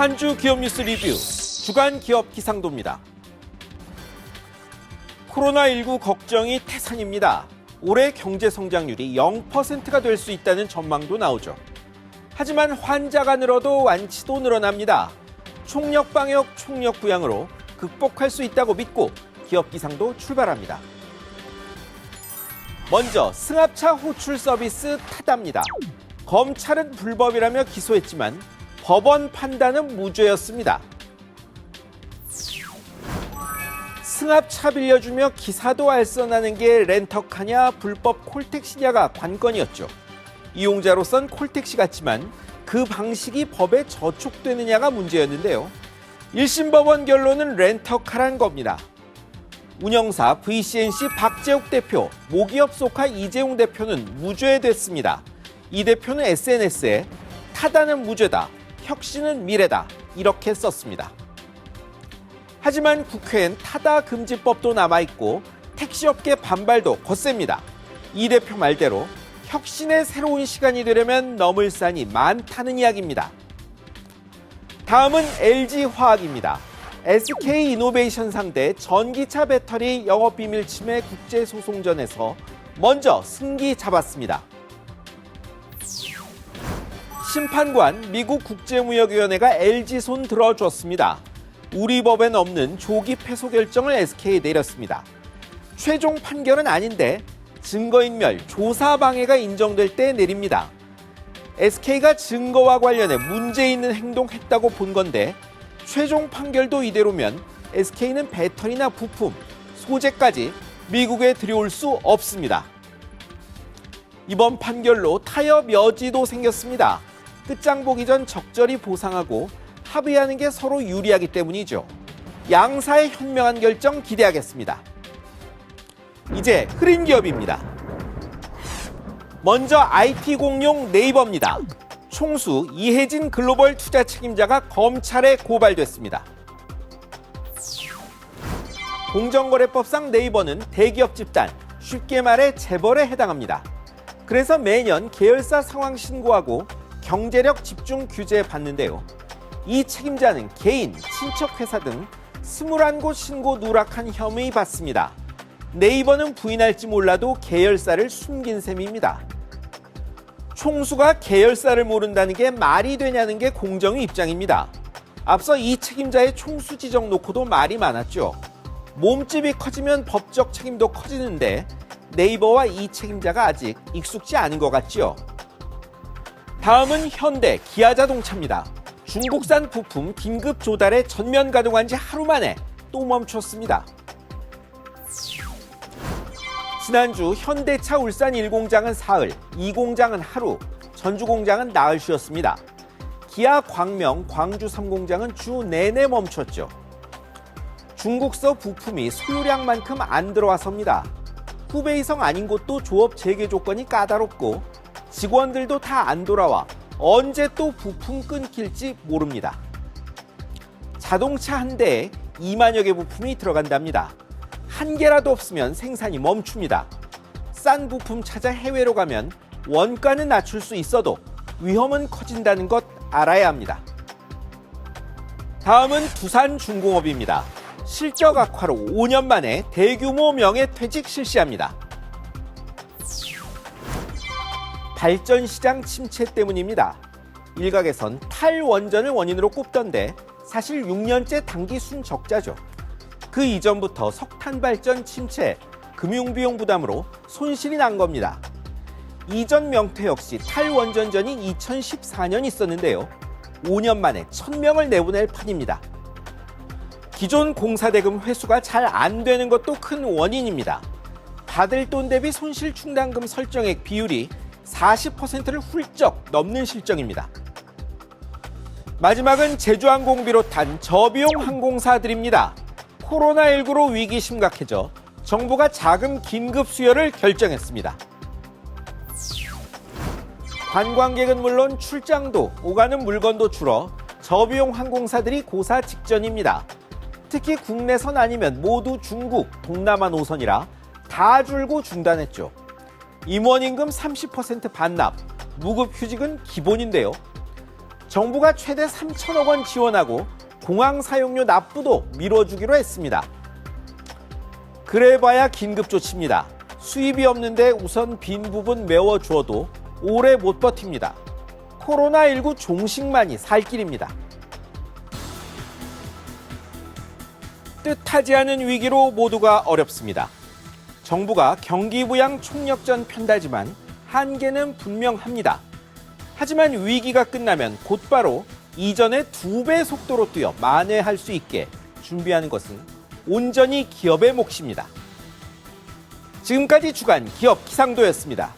한 주 기업 뉴스 리뷰 주간 기업 기상도입니다. 코로나19 걱정이 태산입니다. 올해 경제 성장률이 0%가 될 수 있다는 전망도 나오죠. 하지만 환자가 늘어도 완치도 늘어납니다. 총력 방역, 총력 부양으로 극복할 수 있다고 믿고 기업 기상도 출발합니다. 먼저 승합차 호출 서비스 타다입니다. 검찰은 불법이라며 기소했지만 법원 판단은 무죄였습니다. 승합차 빌려주며 기사도 알선하는 게 렌터카냐 불법 콜택시냐가 관건이었죠. 이용자로선 콜택시 같지만 그 방식이 법에 저촉되느냐가 문제였는데요. 1심 법원 결론은 렌터카란 겁니다. 운영사 VCNC 박재욱 대표, 모기업 소카 이재용 대표는 무죄됐습니다. 이 대표는 SNS에 타다는 무죄다, 혁신은 미래다 이렇게 썼습니다. 하지만 국회엔 타다 금지법도 남아있고 택시업계 반발도 거셉니다. 이 대표 말대로 혁신의 새로운 시간이 되려면 넘을 산이 많다는 이야기입니다. 다음은 LG화학입니다. SK이노베이션 상대 전기차 배터리 영업비밀 침해 국제소송전에서 먼저 승기 잡았습니다. 심판관 미국 국제무역위원회가 LG 손 들어줬습니다. 우리 법엔 없는 조기 패소 결정을 SK에 내렸습니다. 최종 판결은 아닌데 증거인멸, 조사 방해가 인정될 때 내립니다. SK가 증거와 관련해 문제 있는 행동했다고 본 건데 최종 판결도 이대로면 SK는 배터리나 부품, 소재까지 미국에 들여올 수 없습니다. 이번 판결로 타협 여지도 생겼습니다. 끝장 보기 전 적절히 보상하고 합의하는 게 서로 유리하기 때문이죠. 양사의 현명한 결정 기대하겠습니다. 이제 흐린 기업입니다. 먼저 IT 공룡 네이버입니다. 총수 이혜진 글로벌 투자 책임자가 검찰에 고발됐습니다. 공정거래법상 네이버는 대기업 집단, 쉽게 말해 재벌에 해당합니다. 그래서 매년 계열사 상황 신고하고 경제력 집중 규제 받는데요. 이 책임자는 개인, 친척회사 등 21곳 신고 누락한 혐의 받습니다. 네이버는 부인할지 몰라도 계열사를 숨긴 셈입니다. 총수가 계열사를 모른다는 게 말이 되냐는 게 공정위 입장입니다. 앞서 이 책임자의 총수 지정 놓고도 말이 많았죠. 몸집이 커지면 법적 책임도 커지는데 네이버와 이 책임자가 아직 익숙지 않은 것 같죠. 다음은 현대, 기아자동차입니다. 중국산 부품 긴급 조달에 전면 가동한 지 하루 만에 또 멈췄습니다. 지난주 현대차 울산 1공장은 사흘, 2공장은 하루, 전주 공장은 나흘 쉬었습니다. 기아 광명, 광주 3공장은 주 내내 멈췄죠. 중국서 부품이 소요량만큼 안 들어와서입니다. 후베이성 아닌 곳도 조업 재개 조건이 까다롭고 직원들도 다 안 돌아와 언제 또 부품 끊길지 모릅니다. 자동차 한 대에 2만여 개 부품이 들어간답니다. 한 개라도 없으면 생산이 멈춥니다. 싼 부품 찾아 해외로 가면 원가는 낮출 수 있어도 위험은 커진다는 것 알아야 합니다. 다음은 두산중공업입니다. 실적 악화로 5년 만에 대규모 명예퇴직 실시합니다. 발전시장 침체 때문입니다. 일각에선 탈원전을 원인으로 꼽던데 사실 6년째 단기 순적자죠. 그 이전부터 석탄 발전 침체, 금융비용 부담으로 손실이 난 겁니다. 이전 명퇴 역시 탈원전전이 2014년 있었는데요. 5년 만에 1000명을 내보낼 판입니다. 기존 공사대금 회수가 잘 안 되는 것도 큰 원인입니다. 받을 돈 대비 손실 충당금 설정액 비율이 40%를 훌쩍 넘는 실정입니다. 마지막은 제주항공 비롯한 저비용 항공사들입니다. 코로나19로 위기 심각해져 정부가 자금 긴급 수여를 결정했습니다. 관광객은 물론 출장도 오가는 물건도 줄어 저비용 항공사들이 고사 직전입니다. 특히 국내선 아니면 모두 중국, 동남아 노선이라 다 줄고 중단했죠. 임원임금 30% 반납, 무급휴직은 기본인데요. 정부가 최대 3천억 원 지원하고 공항 사용료 납부도 미뤄주기로 했습니다. 그래봐야 긴급 조치입니다. 수입이 없는데 우선 빈 부분 메워주어도 오래 못 버팁니다. 코로나19 종식만이 살 길입니다. 뜻하지 않은 위기로 모두가 어렵습니다. 정부가 경기 부양 총력전 편달지만 한계는 분명합니다. 하지만 위기가 끝나면 곧바로 이전의 2배 속도로 뛰어 만회할 수 있게 준비하는 것은 온전히 기업의 몫입니다. 지금까지 주간 기업 기상도였습니다.